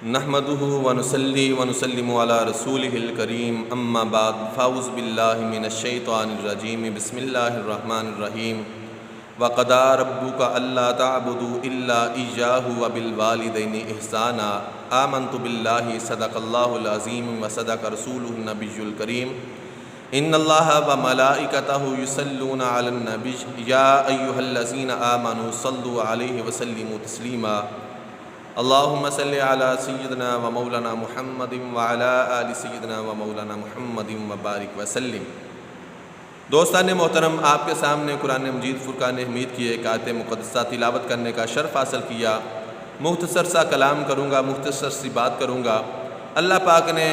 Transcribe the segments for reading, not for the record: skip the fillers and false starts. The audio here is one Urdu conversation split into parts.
نحمده ونصلي ونسلم على رسوله الكريم اما بعد فاعوذ بالله من الشيطان الرجيم بسم الله الرحمن الرحيم وقضى ربك الا تعبدوا الا اياه وبالوالدين احسانا آمنت بالله صدق الله العظيم وصدق رسوله النبي الكريم ان الله وملائكته يصلون على النبي يا ايها الذين آمنوا صلوا عليه وسلموا تسليما اللهم صل على سيدنا ومولانا محمد وعلى آل سيدنا ومولانا محمد وبارک وسلم۔ دوستان محترم، آپ کے سامنے قرآن مجید فرقان حمید کی ایک آیت مقدسہ تلاوت کرنے کا شرف حاصل کیا۔ مختصر سا کلام کروں گا، مختصر سی بات کروں گا۔ اللہ پاک نے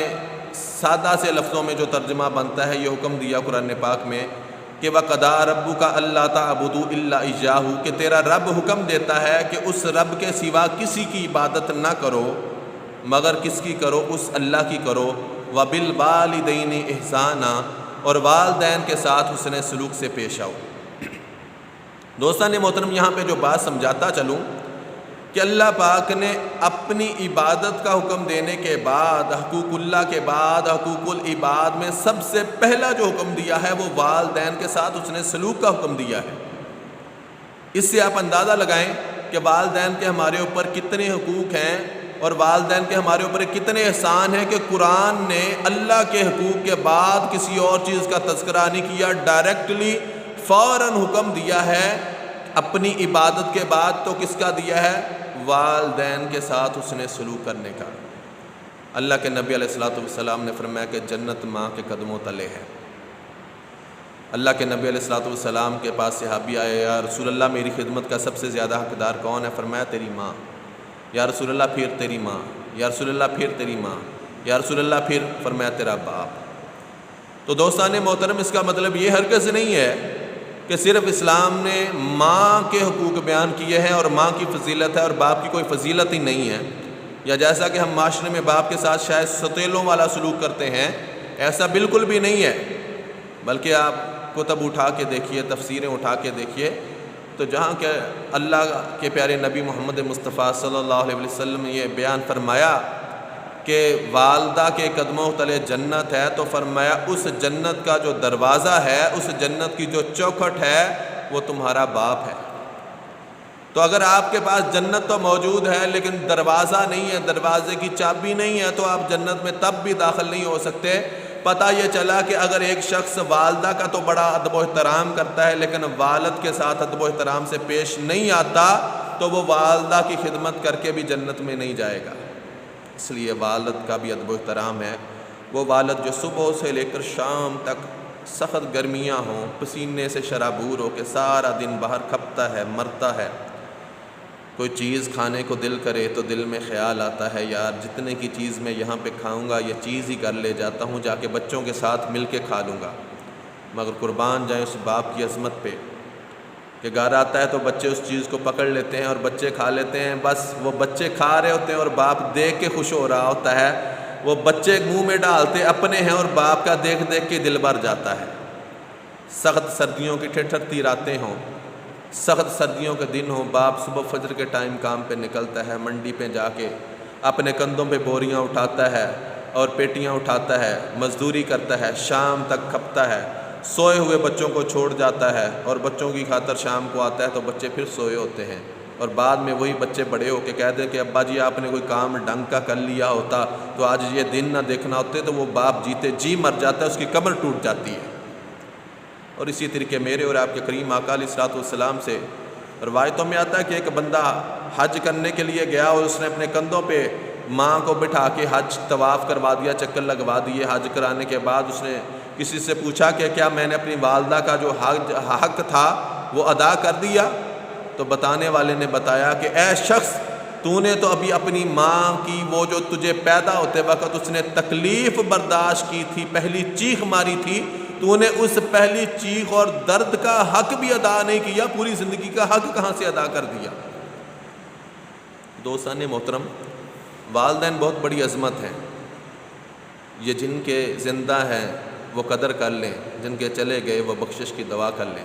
سادہ سے لفظوں میں جو ترجمہ بنتا ہے یہ حکم دیا قرآن پاک میں کہ وَقَضَىٰ رَبُّكَ أَلَّا تَعْبُدُوا إِلَّا إِيَّاهُ، کہ تیرا رب حکم دیتا ہے کہ اس رب کے سوا کسی کی عبادت نہ کرو مگر کس کی کرو؟ اس اللہ کی کرو۔ وَبِالْوَالِدَيْنِ إِحْسَانًا، اور والدین کے ساتھ حسن سلوک سے پیش آؤ۔ دوستان محترم، یہاں پہ جو بات سمجھاتا چلوں کہ اللہ پاک نے اپنی عبادت کا حکم دینے کے بعد، حقوق اللہ کے بعد حقوق العباد میں سب سے پہلا جو حکم دیا ہے وہ والدین کے ساتھ اس نے سلوک کا حکم دیا ہے۔ اس سے آپ اندازہ لگائیں کہ والدین کے ہمارے اوپر کتنے حقوق ہیں اور والدین کے ہمارے اوپر کتنے احسان ہیں کہ قرآن نے اللہ کے حقوق کے بعد کسی اور چیز کا تذکرہ نہیں کیا، ڈائریکٹلی فوراً حکم دیا ہے اپنی عبادت کے بعد۔ تو کس کا دیا ہے؟ والدین کے ساتھ اس نے سلوک کرنے کا۔ اللہ کے نبی علیہ الصلوۃ والسلام نے فرمایا کہ جنت ماں کے قدموں تلے ہے۔ اللہ کے نبی علیہ الصلوۃ والسلام کے پاس صحابی آئے، یا رسول اللہ میری خدمت کا سب سے زیادہ حقدار کون ہے؟ فرمایا تیری ماں۔ یا رسول اللہ پھر تیری ماں۔ یا رسول اللہ پھر تیری ماں۔ یا رسول اللہ پھر فرمایا تیرا باپ۔ تو دوستان محترم، اس کا مطلب یہ ہرگز نہیں ہے کہ صرف اسلام نے ماں کے حقوق بیان کیے ہیں اور ماں کی فضیلت ہے اور باپ کی کوئی فضیلت ہی نہیں ہے، یا جیسا کہ ہم معاشرے میں باپ کے ساتھ شاید ستیلوں والا سلوک کرتے ہیں، ایسا بالکل بھی نہیں ہے۔ بلکہ آپ کتب اٹھا کے دیکھیے، تفسیریں اٹھا کے دیکھیے تو جہاں کہ اللہ کے پیارے نبی محمد مصطفیٰ صلی اللہ علیہ وسلم نے یہ بیان فرمایا کہ والدہ کے قدموں تلے جنت ہے، تو فرمایا اس جنت کا جو دروازہ ہے، اس جنت کی جو چوکھٹ ہے وہ تمہارا باپ ہے۔ تو اگر آپ کے پاس جنت تو موجود ہے لیکن دروازہ نہیں ہے، دروازے کی چابی نہیں ہے، تو آپ جنت میں تب بھی داخل نہیں ہو سکتے۔ پتہ یہ چلا کہ اگر ایک شخص والدہ کا تو بڑا ادب و احترام کرتا ہے لیکن والد کے ساتھ ادب و احترام سے پیش نہیں آتا تو وہ والدہ کی خدمت کر کے بھی جنت میں نہیں جائے گا۔ اس لیے والد کا بھی ادب و احترام ہے۔ وہ والد جو صبح سے لے کر شام تک سخت گرمیاں ہوں، پسینے سے شرابور ہو کے سارا دن باہر کھپتا ہے، مرتا ہے، کوئی چیز کھانے کو دل کرے تو دل میں خیال آتا ہے یار جتنے کی چیز میں یہاں پہ کھاؤں گا یہ چیز ہی کر لے جاتا ہوں، جا کے بچوں کے ساتھ مل کے کھا لوں گا۔ مگر قربان جائیں اس باپ کی عظمت پہ کہ گھر آتا ہے تو بچے اس چیز کو پکڑ لیتے ہیں اور بچے کھا لیتے ہیں، بس وہ بچے کھا رہے ہوتے ہیں اور باپ دیکھ کے خوش ہو رہا ہوتا ہے۔ وہ بچے منہ میں ڈالتے اپنے ہیں اور باپ کا دیکھ دیکھ کے دل بھر جاتا ہے۔ سخت سردیوں کی ٹھٹھرتی راتیں ہوں، سخت سردیوں کے دن ہوں، باپ صبح فجر کے ٹائم کام پہ نکلتا ہے، منڈی پہ جا کے اپنے کندھوں پہ بوریاں اٹھاتا ہے اور پیٹیاں اٹھاتا ہے، مزدوری کرتا ہے، شام تک کھپتا ہے، سوئے ہوئے بچوں کو چھوڑ جاتا ہے اور بچوں کی خاطر شام کو آتا ہے تو بچے پھر سوئے ہوتے ہیں، اور بعد میں وہی بچے بڑے ہو کے کہتے ہیں کہ ابا جی آپ نے کوئی کام ڈھنگ کا کر لیا ہوتا تو آج یہ دن نہ دیکھنا ہوتے، تو وہ باپ جیتے جی مر جاتا ہے، اس کی قبر ٹوٹ جاتی ہے۔ اور اسی طریقے میرے اور آپ کے کریم آقا علیہ الصلوۃ والسلام سے روایتوں میں آتا ہے کہ ایک بندہ حج کرنے کے لیے گیا اور اس نے اپنے کندھوں پہ ماں کو بٹھا کے حج طواف کروا دیا، چکر لگوا دیے۔ حج کرانے کے بعد اس نے کسی سے پوچھا کہ کیا میں نے اپنی والدہ کا جو حق تھا وہ ادا کر دیا؟ تو بتانے والے نے بتایا کہ اے شخص، تو نے تو ابھی اپنی ماں کی وہ جو تجھے پیدا ہوتے وقت اس نے تکلیف برداشت کی تھی، پہلی چیخ ماری تھی، تو نے اس پہلی چیخ اور درد کا حق بھی ادا نہیں کیا، پوری زندگی کا حق کہاں سے ادا کر دیا؟ دوستان محترم، والدین بہت بڑی عظمت ہیں۔ یہ جن کے زندہ ہیں وہ قدر کر لیں، جن کے چلے گئے وہ بخشش کی دعا کر لیں۔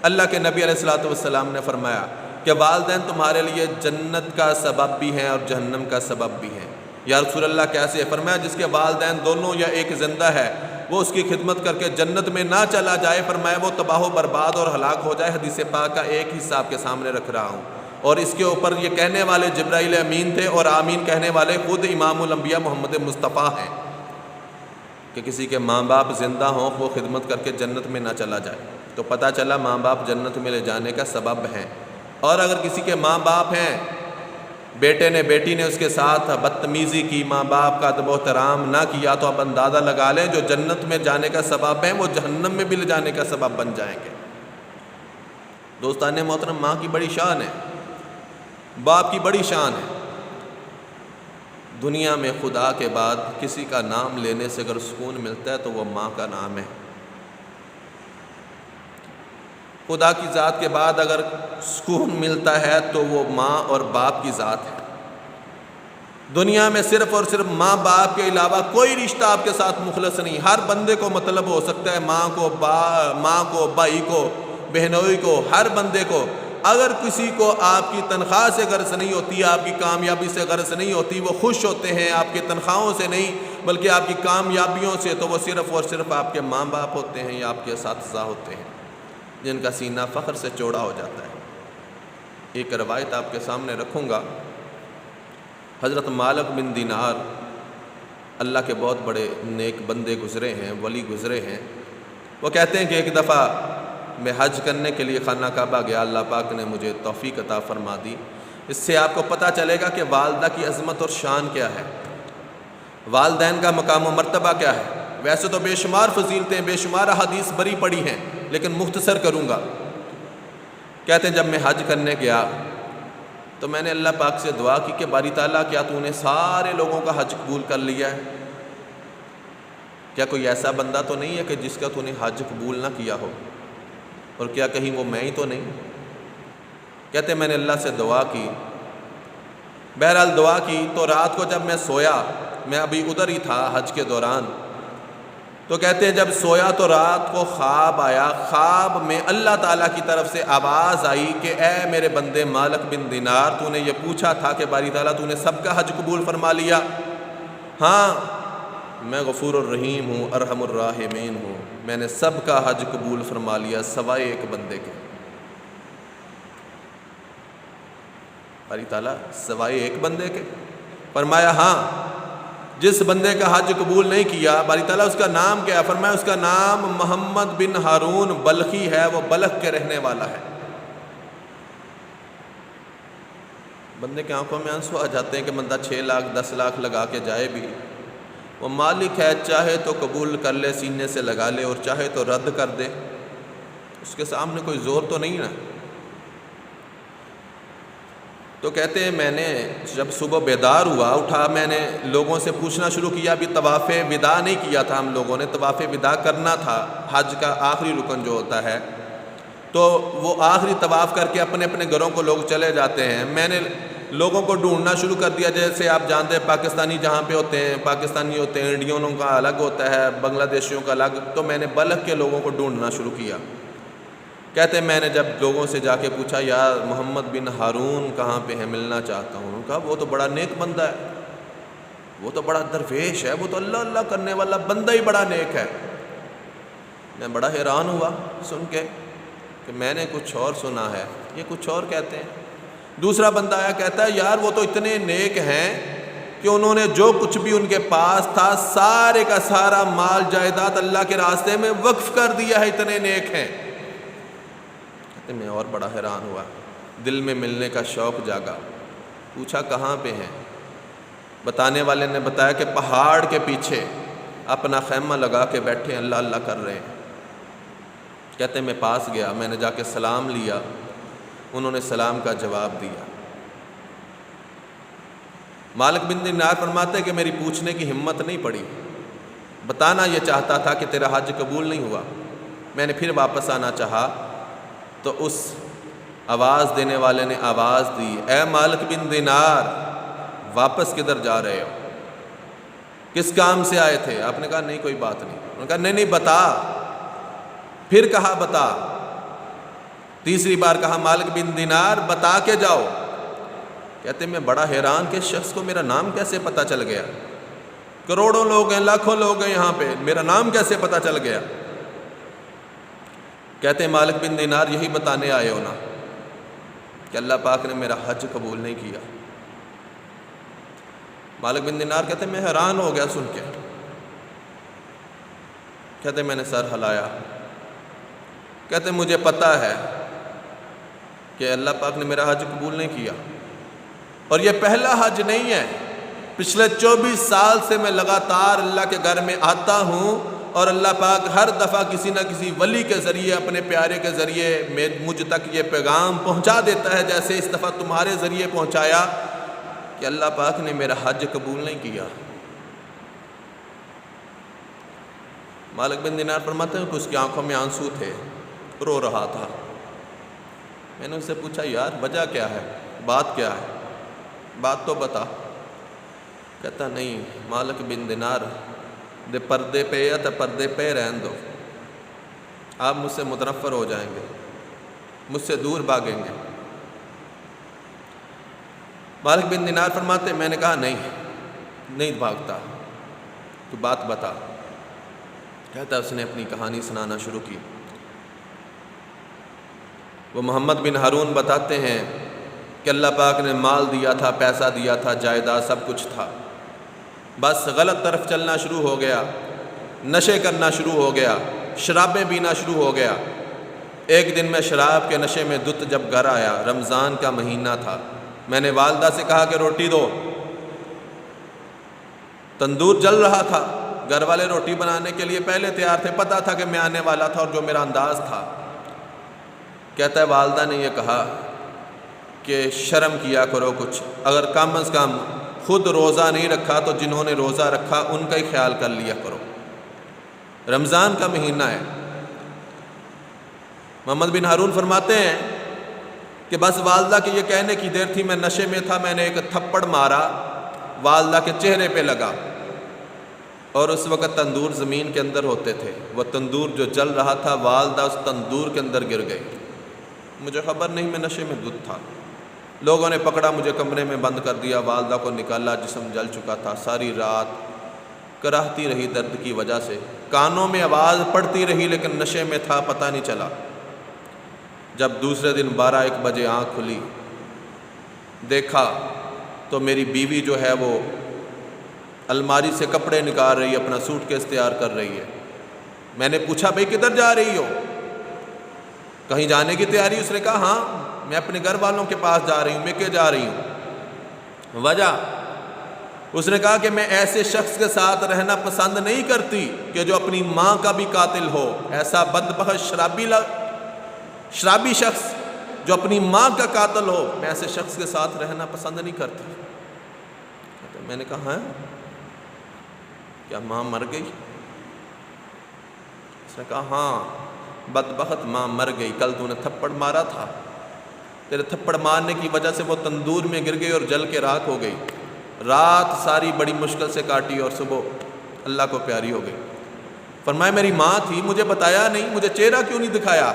اللہ کے نبی علیہ الصلوۃ والسلام نے فرمایا کہ والدین تمہارے لیے جنت کا سبب بھی ہیں اور جہنم کا سبب بھی ہیں۔ یا رسول اللہ کیسے؟ فرمایا جس کے والدین دونوں یا ایک زندہ ہے وہ اس کی خدمت کر کے جنت میں نہ چلا جائے، فرمایا وہ تباہ و برباد اور ہلاک ہو جائے۔ حدیث پاک کا ایک حصہ آپ کے سامنے رکھ رہا ہوں، اور اس کے اوپر یہ کہنے والے جبرائیل امین تھے، اور آمین کہنے والے خود امام الانبیاء محمد مصطفیٰ ہیں کہ کسی کے ماں باپ زندہ ہوں وہ خدمت کر کے جنت میں نہ چلا جائے۔ تو پتہ چلا ماں باپ جنت میں لے جانے کا سبب ہیں۔ اور اگر کسی کے ماں باپ ہیں، بیٹے نے بیٹی نے اس کے ساتھ بدتمیزی کی، ماں باپ کا ادب و احترام نہ کیا، تو اب اندازہ لگا لیں جو جنت میں جانے کا سبب ہیں وہ جہنم میں بھی لے جانے کا سبب بن جائیں گے۔ دوستان محترم، ماں کی بڑی شان ہے، باپ کی بڑی شان ہے۔ دنیا میں خدا کے بعد کسی کا نام لینے سے اگر سکون ملتا ہے تو وہ ماں کا نام ہے۔ خدا کی ذات کے بعد اگر سکون ملتا ہے تو وہ ماں اور باپ کی ذات ہے۔ دنیا میں صرف اور صرف ماں باپ کے علاوہ کوئی رشتہ آپ کے ساتھ مخلص نہیں۔ ہر بندے کو مطلب ہو سکتا ہے، ماں کو، بھائی کو، بہنوئی کو، ہر بندے کو۔ اگر کسی کو آپ کی تنخواہ سے غرض نہیں ہوتی، آپ کی کامیابی سے غرض نہیں ہوتی، وہ خوش ہوتے ہیں آپ کی تنخواہوں سے نہیں بلکہ آپ کی کامیابیوں سے، تو وہ صرف اور صرف آپ کے ماں باپ ہوتے ہیں یا آپ کے اساتذہ ہوتے ہیں جن کا سینہ فخر سے چوڑا ہو جاتا ہے۔ ایک روایت آپ کے سامنے رکھوں گا۔ حضرت مالک بن دینار اللہ کے بہت بڑے نیک بندے گزرے ہیں، ولی گزرے ہیں۔ وہ کہتے ہیں کہ ایک دفعہ میں حج کرنے کے لیے خانہ کعبہ گیا، اللہ پاک نے مجھے توفیق عطا فرما دی۔ اس سے آپ کو پتہ چلے گا کہ والدہ کی عظمت اور شان کیا ہے، والدین کا مقام و مرتبہ کیا ہے۔ ویسے تو بے شمار فضیلتیں، بے شمار احادیث بری پڑی ہیں، لیکن مختصر کروں گا۔ کہتے ہیں جب میں حج کرنے گیا تو میں نے اللہ پاک سے دعا کی کہ باری تعالیٰ کیا تو نے سارے لوگوں کا حج قبول کر لیا ہے؟ کیا کوئی ایسا بندہ تو نہیں ہے کہ جس کا تو نے حج قبول نہ کیا ہو؟ اور کیا کہیں وہ میں ہی تو نہیں؟ کہتے میں نے اللہ سے دعا کی، بہرحال دعا کی تو رات کو جب میں سویا، میں ابھی ادھر ہی تھا حج کے دوران، تو کہتے ہیں جب سویا تو رات کو خواب آیا۔ خواب میں اللہ تعالیٰ کی طرف سے آواز آئی کہ اے میرے بندے مالک بن دینار، تو نے یہ پوچھا تھا کہ باری تعالیٰ تو نے سب کا حج قبول فرما لیا؟ ہاں، میں غفور الرحیم ہوں، ارحم الراحمین ہوں، میں نے سب کا حج قبول فرما لیا سوائے ایک بندے کے۔ باری تعالیٰ سوائے ایک بندے کے؟ فرمایا ہاں، جس بندے کا حج قبول نہیں کیا، باری تعالیٰ اس کا نام کیا ہے؟ فرمایا اس کا نام محمد بن ہارون بلخی ہے، وہ بلخ کے رہنے والا ہے۔ بندے کی آنکھوں میں آنسو آ جاتے ہیں کہ بندہ 6 لاکھ 10 لاکھ لگا کے جائے بھی، وہ مالک ہے، چاہے تو قبول کر لے سینے سے لگا لے اور چاہے تو رد کر دے، اس کے سامنے کوئی زور تو نہیں نا۔ تو کہتے ہیں میں نے جب صبح بیدار ہوا، اٹھا، میں نے لوگوں سے پوچھنا شروع کیا۔ ابھی طواف وداع نہیں کیا تھا ہم لوگوں نے، طواف وداع کرنا تھا، حج کا آخری رکن جو ہوتا ہے، تو وہ آخری طواف کر کے اپنے اپنے گھروں کو لوگ چلے جاتے ہیں۔ میں نے لوگوں کو ڈھونڈنا شروع کر دیا، جیسے آپ جانتے ہیں پاکستانی جہاں پہ ہوتے ہیں، پاکستانی ہوتے ہیں، انڈینوں کا الگ ہوتا ہے، بنگلہ دیشیوں کا الگ، تو میں نے بلخ کے لوگوں کو ڈھونڈنا شروع کیا۔ کہتے ہیں میں نے جب لوگوں سے جا کے پوچھا یار محمد بن ہارون کہاں پہ ہے، ملنا چاہتا ہوں، انہوں نے کہا وہ تو بڑا نیک بندہ ہے، وہ تو بڑا درویش ہے، وہ تو اللہ اللہ کرنے والا بندہ ہی بڑا نیک ہے۔ میں بڑا حیران ہوا سن کے کہ میں نے کچھ اور سنا ہے، یہ کچھ اور کہتے ہیں۔ دوسرا بندہ آیا، کہتا ہے یار وہ تو اتنے نیک ہیں کہ انہوں نے جو کچھ بھی ان کے پاس تھا سارے کا سارا مال جائیداد اللہ کے راستے میں وقف کر دیا ہے، اتنے نیک ہیں۔ میں اور بڑا حیران ہوا، دل میں ملنے کا شوق جاگا، پوچھا کہاں پہ ہیں؟ بتانے والے نے بتایا کہ پہاڑ کے پیچھے اپنا خیمہ لگا کے بیٹھے اللہ اللہ کر رہے ہیں۔ کہتے میں پاس گیا، میں نے جا کے سلام لیا، انہوں نے سلام کا جواب دیا۔ مالک بن دینار فرماتے ہیں کہ میری پوچھنے کی ہمت نہیں پڑی، بتانا یہ چاہتا تھا کہ تیرا حج قبول نہیں ہوا۔ میں نے پھر واپس آنا چاہا تو اس آواز دینے والے نے آواز دی، اے مالک بن دینار واپس کدھر جا رہے ہو؟ کس کام سے آئے تھے؟ آپ نے کہا نہیں کوئی بات نہیں۔ انہوں نے کہا نہیں بتا۔ پھر کہا بتا، تیسری بار کہا مالک بن دینار بتا کے جاؤ۔ کہتے میں بڑا حیران کہ اس شخص کو میرا نام کیسے پتہ چل گیا، کروڑوں لوگ ہیں، لاکھوں لوگ ہیں یہاں پہ، میرا نام کیسے پتہ چل گیا؟ کہتے ہیں مالک بن دینار یہی بتانے آئے ہو نا کہ اللہ پاک نے میرا حج قبول نہیں کیا۔ مالک بن دینار کہتے ہیں میں حیران ہو گیا سن کے، کہتے ہیں میں نے سر ہلایا، کہتے ہیں مجھے پتہ ہے کہ اللہ پاک نے میرا حج قبول نہیں کیا، اور یہ پہلا حج نہیں ہے، پچھلے 24 سال سے میں لگاتار اللہ کے گھر میں آتا ہوں، اور اللہ پاک ہر دفعہ کسی نہ کسی ولی کے ذریعے، اپنے پیارے کے ذریعے مجھ تک یہ پیغام پہنچا دیتا ہے، جیسے اس دفعہ تمہارے ذریعے پہنچایا کہ اللہ پاک نے میرا حج قبول نہیں کیا۔ مالک بن دینار فرماتے ہیں کہ اس کی آنکھوں میں آنسو تھے، رو رہا تھا۔ میں نے اس سے پوچھا یار وجہ کیا ہے، بات کیا ہے، بات تو بتا۔ کہتا نہیں مالک بن دینار دے پردے پہ یا تو پردے پہ رہن دو، آپ مجھ سے متنفر ہو جائیں گے، مجھ سے دور بھاگیں گے۔ مالک بن دینار فرماتے میں نے کہا نہیں بھاگتا، تو بات بتا۔ کہتا اس نے اپنی کہانی سنانا شروع کی۔ وہ محمد بن ہارون بتاتے ہیں کہ اللہ پاک نے مال دیا تھا، پیسہ دیا تھا، جائیداد سب کچھ تھا، بس غلط طرف چلنا شروع ہو گیا، نشے کرنا شروع ہو گیا، شرابیں پینا شروع ہو گیا۔ ایک دن میں شراب کے نشے میں دھت جب گھر آیا، رمضان کا مہینہ تھا، میں نے والدہ سے کہا کہ روٹی دو، تندور جل رہا تھا، گھر والے روٹی بنانے کے لیے پہلے تیار تھے، پتہ تھا کہ میں آنے والا تھا اور جو میرا انداز تھا۔ کہتا ہے والدہ نے یہ کہا کہ شرم کیا کرو کچھ، اگر کم از کم خود روزہ نہیں رکھا تو جنہوں نے روزہ رکھا ان کا ہی خیال کر لیا کرو، رمضان کا مہینہ ہے۔ محمد بن ہارون فرماتے ہیں کہ بس والدہ کے یہ کہنے کی دیر تھی، میں نشے میں تھا، میں نے ایک تھپڑ مارا، والدہ کے چہرے پہ لگا، اور اس وقت تندور زمین کے اندر ہوتے تھے، وہ تندور جو جل رہا تھا، والدہ اس تندور کے اندر گر گئی، مجھے خبر نہیں، میں نشے میں دھت تھا، لوگوں نے پکڑا، مجھے کمرے میں بند کر دیا، والدہ کو نکالا، جسم جل چکا تھا، ساری رات کراہتی رہی درد کی وجہ سے، کانوں میں آواز پڑتی رہی لیکن نشے میں تھا، پتہ نہیں چلا۔ جب دوسرے دن 12-1 بجے آنکھ کھلی، دیکھا تو میری بیوی جو ہے وہ الماری سے کپڑے نکال رہی ہے، اپنا سوٹ کیس تیار کر رہی ہے۔ میں نے پوچھا بھئی کدھر جا رہی ہو، کہیں جانے کی تیاری؟ اس نے کہا ہاں میں اپنے گھر والوں کے پاس جا رہی ہوں۔ میں کیا جا رہی ہوں؟ وجہ؟ اس نے کہا کہ میں ایسے شخص کے ساتھ رہنا پسند نہیں کرتی کہ جو اپنی ماں کا بھی قاتل ہو، ایسا بدبخت شرابی شخص جو اپنی ماں کا قاتل ہو، میں ایسے شخص کے ساتھ رہنا پسند نہیں کرتی۔ میں نے کہا ہاں کیا ماں مر گئی؟ اس نے کہا ہاں بدبخت ماں مر گئی، کل تو نے تھپڑ مارا تھا، تیرے تھپڑ مارنے کی وجہ سے وہ تندور میں گر گئی اور جل کے راکھ ہو گئی، رات ساری بڑی مشکل سے کاٹی اور صبح اللہ کو پیاری ہو گئی۔ فرمایا میری ماں تھی، مجھے بتایا نہیں، مجھے چہرہ کیوں نہیں دکھایا؟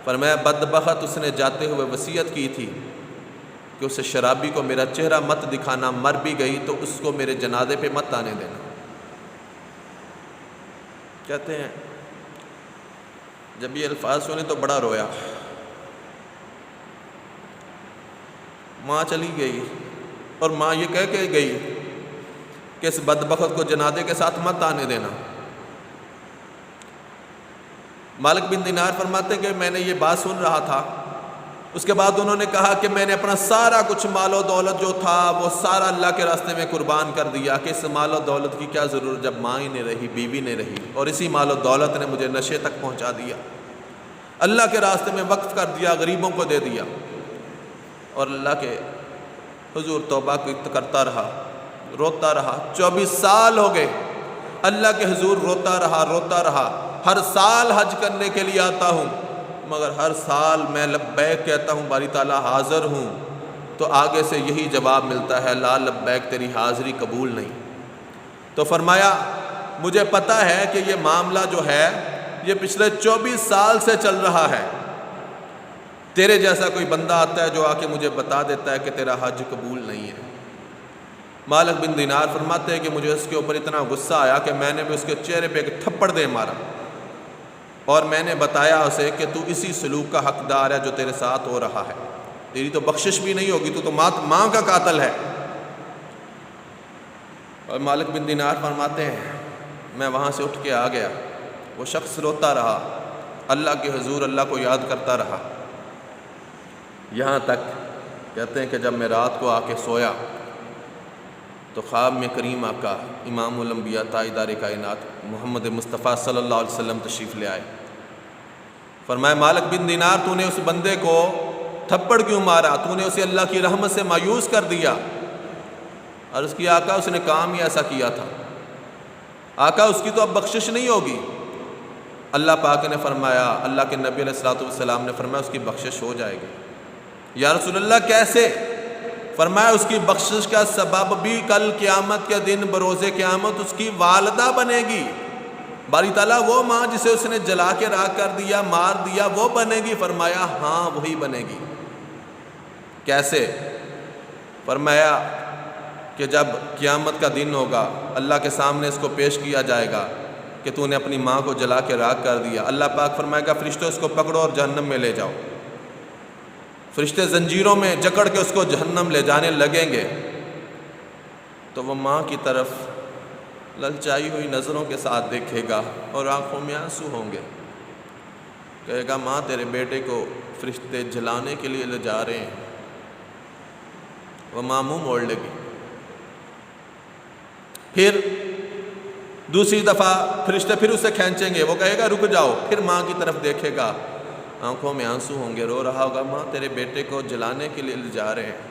فرمایا بدبخت اس نے جاتے ہوئے وصیت کی تھی کہ اسے شرابی کو میرا چہرہ مت دکھانا، مر بھی گئی تو اس کو میرے جنازے پہ مت آنے دینا۔ کہتے ہیں جب یہ الفاظ سنے تو بڑا رویا۔ ماں چلی گئی اور ماں یہ کہہ کے گئی کہ اس بدبخت کو جنازے کے ساتھ مت آنے دینا۔ مالک بن دینار فرماتے کہ میں نے یہ بات سن رہا تھا، اس کے بعد انہوں نے کہا کہ میں نے اپنا سارا کچھ مال و دولت جو تھا وہ سارا اللہ کے راستے میں قربان کر دیا، کہ اس مال و دولت کی کیا ضرورت جب ماں ہی نہیں رہی، بیوی نہیں رہی، اور اسی مال و دولت نے مجھے نشے تک پہنچا دیا۔ اللہ کے راستے میں وقف کر دیا، غریبوں کو دے دیا، اور اللہ کے حضور توبہ کرتا رہا، روتا رہا۔ 24 سال ہو گئے، اللہ کے حضور روتا رہا۔ ہر سال حج کرنے کے لیے آتا ہوں، مگر ہر سال میں لبیک کہتا ہوں، باری تعالیٰ حاضر ہوں، تو آگے سے یہی جواب ملتا ہے، لا لبیک، تیری حاضری قبول نہیں۔ تو فرمایا مجھے پتہ ہے کہ یہ معاملہ جو ہے یہ پچھلے 24 سال سے چل رہا ہے، تیرے جیسا کوئی بندہ آتا ہے جو آ کے مجھے بتا دیتا ہے کہ تیرا حج قبول نہیں ہے۔ مالک بن دینار فرماتے ہیں کہ مجھے اس کے اوپر اتنا غصہ آیا کہ میں نے بھی اس کے چہرے پہ ایک تھپڑ دے مارا، اور میں نے بتایا اسے کہ تو اسی سلوک کا حقدار ہے جو تیرے ساتھ ہو رہا ہے، تیری تو بخشش بھی نہیں ہوگی، تو ماں کا قاتل ہے۔ اور مالک بن دینار فرماتے ہیں میں وہاں سے اٹھ کے آ گیا، وہ شخص روتا رہا، اللہ کے حضور اللہ کو یاد کرتا رہا، یہاں تک کہتے ہیں کہ جب میں رات کو آ کے سویا تو خواب میں کریم آقا امام الانبیاء تاجدار کائنات محمد مصطفیٰ صلی اللہ علیہ وسلم تشریف لے آئے۔ فرمایا مالک بن دینار تو نے اس بندے کو تھپڑ کیوں مارا، تو نے اسے اللہ کی رحمت سے مایوس کر دیا۔ عرض کیا آقا اس نے کام ہی ایسا کیا تھا، آقا اس کی تو اب بخشش نہیں ہوگی۔ اللہ پاک نے فرمایا، اللہ کے نبی علیہ الصلوۃ والسلام نے فرمایا اس کی بخشش ہو جائے گی۔ یا رسول اللہ کیسے؟ فرمایا اس کی بخشش کا سبب بھی کل قیامت کے دن بروز قیامت اس کی والدہ بنے گی۔ باری تعالیٰ وہ ماں جسے اس نے جلا کے راکھ کر دیا، مار دیا، وہ بنے گی؟ فرمایا ہاں وہی بنے گی۔ کیسے؟ فرمایا کہ جب قیامت کا دن ہوگا اللہ کے سامنے اس کو پیش کیا جائے گا کہ تو نے اپنی ماں کو جلا کے راکھ کر دیا، اللہ پاک فرمائے گا فرشتوں اس کو پکڑو اور جہنم میں لے جاؤ۔ فرشتے زنجیروں میں جکڑ کے اس کو جہنم لے جانے لگیں گے، تو وہ ماں کی طرف للچائی ہوئی نظروں کے ساتھ دیکھے گا اور آنکھوں میں آنسو ہوں گے، کہے گا ماں تیرے بیٹے کو فرشتے جلانے کے لیے لے جا رہے ہیں۔ وہ ماں منہ موڑ لے گی۔ پھر دوسری دفعہ فرشتے پھر اسے کھینچیں گے، وہ کہے گا رک جاؤ، پھر ماں کی طرف دیکھے گا، آنکھوں میں آنسو ہوں گے، رو رہا ہوگا ماں تیرے بیٹے کو جلانے کے لیے لے جا رہے ہیں۔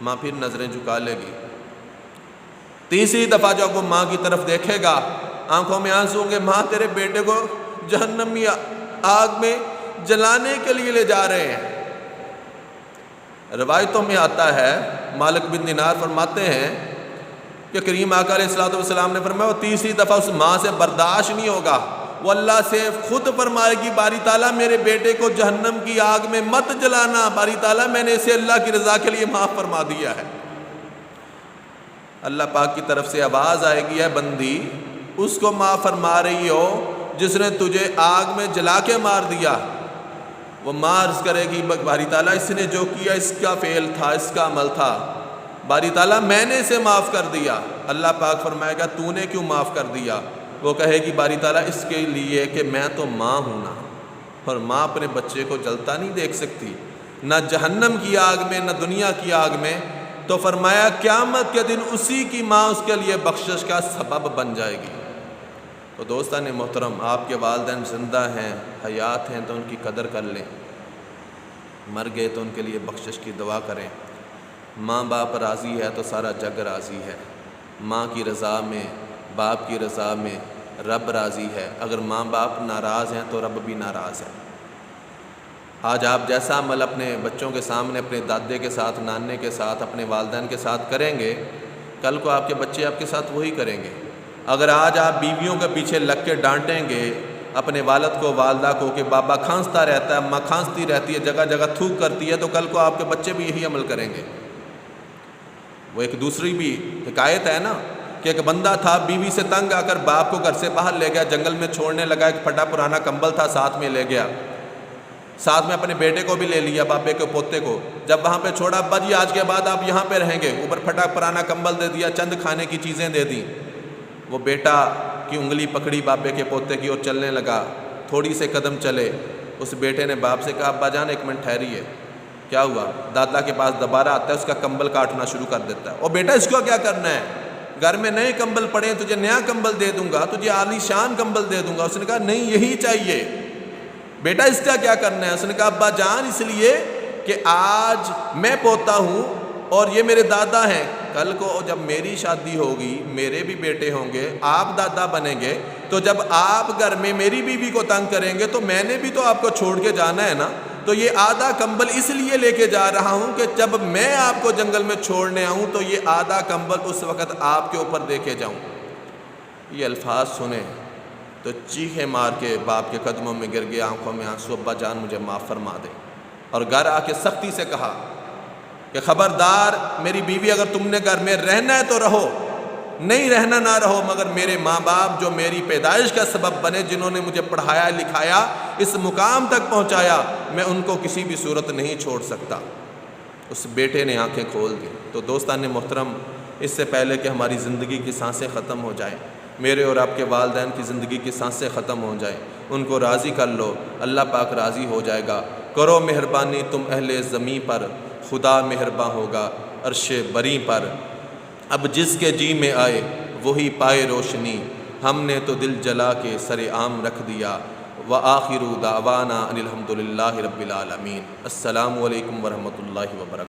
ماں پھر نظریں جھکا لے گی۔ تیسری دفعہ جب وہ ماں کی طرف دیکھے گا، آنکھوں میں آنسو ہوں گے، ماں تیرے بیٹے کو جہنمی آگ میں جلانے کے لیے لے جا رہے ہیں۔ روایتوں میں آتا ہے، مالک بن دینار فرماتے ہیں کہ کریم آقا علیہ الصلوۃ والسلام نے فرمایا وہ تیسری دفعہ اس ماں سے برداشت نہیں ہوگا، وہ اللہ سے خود فرمائے گی باری تعالیٰ میرے بیٹے کو جہنم کی آگ میں مت جلانا، باری تعالیٰ میں نے اسے اللہ کی رضا کے لیے معاف فرما دیا ہے۔ اللہ پاک کی طرف سے آواز آئے گی، اے بندی اس کو معاف فرما رہی ہو جس نے تجھے آگ میں جلا کے مار دیا۔ وہ ماں عرض کرے گی باری تعالیٰ اس نے جو کیا اس کا فعل تھا، اس کا عمل تھا، باری تعالیٰ میں نے اسے معاف کر دیا۔ اللہ پاک فرمائے گا تو نے کیوں معاف کر دیا؟ وہ کہے گی باری تعالیٰ اس کے لیے کہ میں تو ماں ہوں نا، اور ماں اپنے بچے کو جلتا نہیں دیکھ سکتی، نہ جہنم کی آگ میں نہ دنیا کی آگ میں۔ تو فرمایا قیامت کے دن اسی کی ماں اس کے لیے بخشش کا سبب بن جائے گی۔ تو دوستان محترم، آپ کے والدین زندہ ہیں، حیات ہیں تو ان کی قدر کر لیں، مر گئے تو ان کے لیے بخشش کی دعا کریں۔ ماں باپ راضی ہے تو سارا جگ راضی ہے، ماں کی رضا میں باپ کی رضا میں رب راضی ہے، اگر ماں باپ ناراض ہیں تو رب بھی ناراض ہے۔ آج آپ جیسا عمل اپنے بچوں کے سامنے اپنے دادے کے ساتھ، نانے کے ساتھ، اپنے والدین کے ساتھ کریں گے، کل کو آپ کے بچے آپ کے ساتھ وہی کریں گے۔ اگر آج آپ بیویوں کے پیچھے لگ کے ڈانٹیں گے اپنے والد کو، والدہ کو کہ بابا کھانستا رہتا ہے، ماں کھانستی رہتی ہے، جگہ جگہ تھوک کرتی ہے، تو کل کو آپ کے بچے بھی یہی عمل کریں گے۔ وہ ایک دوسری بھی حکایت ہے نا کہ ایک بندہ تھا، بیوی سے تنگ آ کر باپ کو گھر سے باہر لے گیا، جنگل میں چھوڑنے لگا، ایک پھٹا پرانا کمبل تھا ساتھ میں لے گیا، ساتھ میں اپنے بیٹے کو بھی لے لیا، بابے کے پوتے کو۔ جب وہاں پہ چھوڑا، ابا جی آج کے بعد آپ یہاں پہ رہیں گے، اوپر پھٹا پرانا کمبل دے دیا، چند کھانے کی چیزیں دے دیں۔ وہ بیٹا کی انگلی پکڑی بابے کے پوتے کی اور چلنے لگا، تھوڑی سے قدم چلے، اس بیٹے نے باپ سے کہا ابا جان ایک منٹ ٹھہریے۔ کیا ہوا؟ دادا کے پاس دوبارہ آتا ہے، اس کا کمبل کاٹنا شروع کر دیتا ہے۔ او بیٹا اس کو کیا کرنا ہے؟ گھر میں نئے کمبل پڑے ہیں، تجھے نیا کمبل دے دوں گا، تجھے عالی شان کمبل دے دوں گا۔ اس نے کہا نہیں یہی چاہیے۔ بیٹا اس کا کیا کرنا ہے؟ اس نے کہا ابا جان اس لیے کہ آج میں پوتا ہوں اور یہ میرے دادا ہیں، کل کو جب میری شادی ہوگی میرے بھی بیٹے ہوں گے، آپ دادا بنیں گے، تو جب آپ گھر میں میری بیوی کو تنگ کریں گے تو میں نے بھی تو آپ کو چھوڑ کے جانا ہے نا۔ تو یہ آدھا کمبل اس لیے لے کے جا رہا ہوں کہ جب میں آپ کو جنگل میں چھوڑنے آؤں تو یہ آدھا کمبل اس وقت آپ کے اوپر دے کے جاؤں۔ یہ الفاظ سنیں، تو چیخیں مار کے باپ کے قدموں میں گر گیا، آنکھوں میں آنسو، ابا جان مجھے معاف فرما دے۔ اور گھر آ کے سختی سے کہا کہ خبردار میری بیوی، اگر تم نے گھر میں رہنا ہے تو رہو، نہیں رہنا نہ رہو، مگر میرے ماں باپ جو میری پیدائش کا سبب بنے، جنہوں نے مجھے پڑھایا لکھایا، اس مقام تک پہنچایا، میں ان کو کسی بھی صورت نہیں چھوڑ سکتا۔ اس بیٹے نے آنکھیں کھول دی۔ تو دوستان محترم، اس سے پہلے کہ ہماری زندگی کی سانسیں ختم ہو جائیں، میرے اور آپ کے والدین کی زندگی کی سانسیں ختم ہو جائیں، ان کو راضی کر لو، اللہ پاک راضی ہو جائے گا۔ کرو مہربانی تم اہل زمیں پر، خدا مہرباں ہوگا عرش بری پر۔ اب جس کے جی میں آئے وہی پائے روشنی، ہم نے تو دل جلا کے سر عام رکھ دیا۔ وآخر دعوانا ان الحمد للہ رب العالمین۔ السلام علیکم ورحمۃ اللہ وبرکاتہ۔